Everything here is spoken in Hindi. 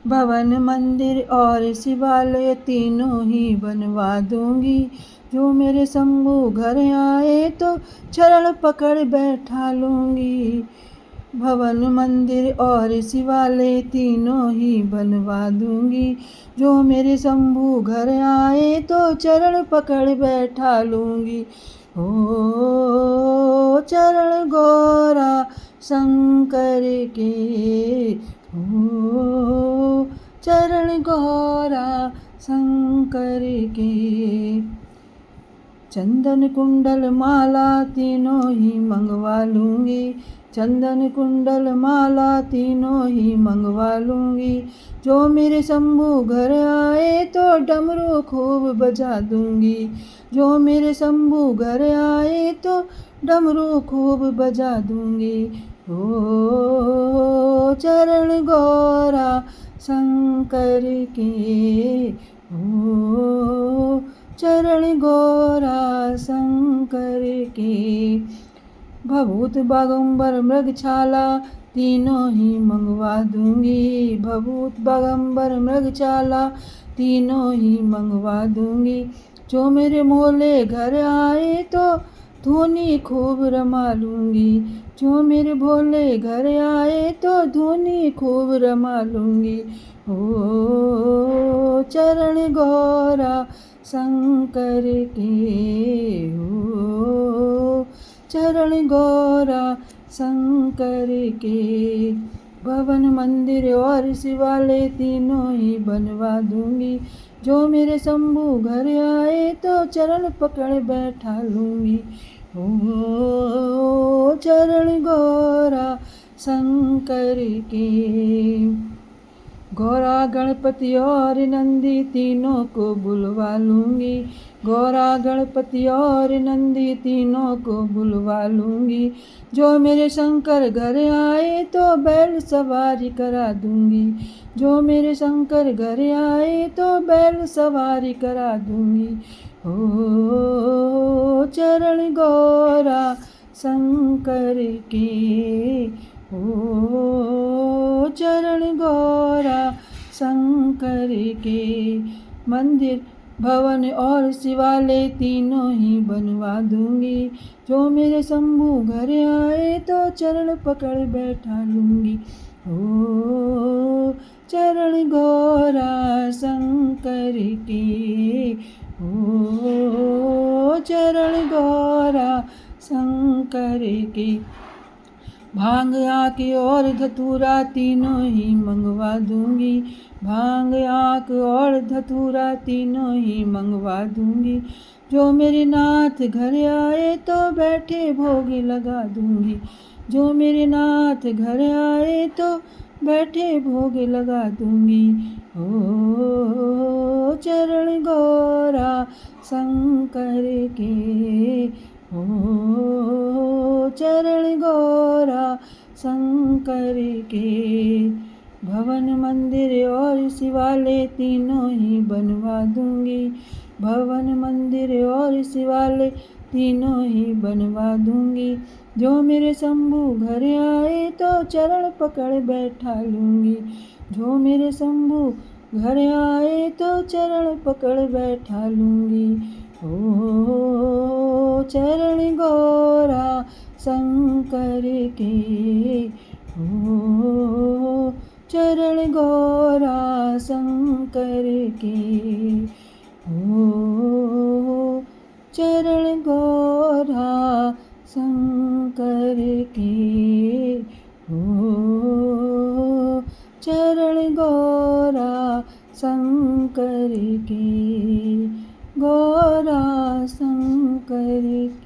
भवन मंदिर और शिवालय तीनों ही बनवा दूंगी। जो मेरे शंभू घर आए तो चरण पकड़ बैठा लूंगी। भवन मंदिर और शिवालय तीनों ही बनवा दूंगी। जो मेरे शंभू घर आए तो चरण पकड़ बैठा लूंगी। ओ चरण गौरा शंकर के, ओ चरण गौरा शंकर के। चंदन कुंडल माला तीनों ही मंगवा लूंगी। चंदन कुंडल माला तीनों ही मंगवा लूंगी। जो मेरे शंभू घर आए तो डमरू खूब बजा दूंगी। जो मेरे शंभू घर आए तो डमरू खूब बजा दूंगी। ओ चरण गौरा शंकर के, ओ चरण गौरा शंकर के। भभूत बागंबर मृगछाला तीनों ही मंगवा दूंगी। भभूत बागंबर मृगछाला तीनों ही मंगवा दूंगी। जो मेरे मोले घर आए तो धूनी खूब रमा लूंगी। जो मेरे भोले घर आए तो धूनी खूब रमा लूंगी। ओ चरण गौरा शंकर के, ओ चरण गौरा शंकर के। भवन मंदिर और शिवालय तीनों ही बनवा दूंगी। जो मेरे शंभू घर आए तो चरण पकड़ बैठा लूंगी। ओ चरण गौरा शंकर के। गौरा गणपति और नंदी तीनों को बुलवा लूंगी। गौरा गणपति और नंदी तीनों को बुलवा लूंगी। जो मेरे शंकर घर आए तो बैल सवारी करा दूंगी। जो मेरे शंकर घर आए तो बैल सवारी करा दूंगी। ओ चरण गौरा शंकर के, ओ चरण गौरा शंकर के। मंदिर भवन और शिवालय तीनों ही बनवा दूंगी। जो मेरे शंभू घर आए तो चरण पकड़ बैठा लूंगी। ओ चरण गौरा शंकर के, ओ चरण गौरा शंकर के। भांग आँख और धतूरा तीनों ही मंगवा दूंगी। भांग आँख और धतूरा तीनों ही मंगवा दूंगी। जो मेरे नाथ घर आए तो बैठे भोग लगा दूंगी। जो मेरे नाथ घर आए तो बैठे भोग लगा दूंगी। ओ चरण गौरा शंकर के, ओ चरण गौरा शंकर के। भवन मंदिर और शिवालय तीनों ही बनवा दूंगी। भवन मंदिर और शिवालय तीनों ही बनवा दूंगी। जो मेरे शंभू घर आए तो चरण पकड़ बैठा लूंगी। जो मेरे शंभू घर आए तो चरण पकड़ बैठा लूंगी। ओ चरण गौरा शंकर के, ओ चरण गौरा शंकर के। ओ चरण गौरा शंकर के, ओ चरण गौरा शंकर के, गौरा शंकर के।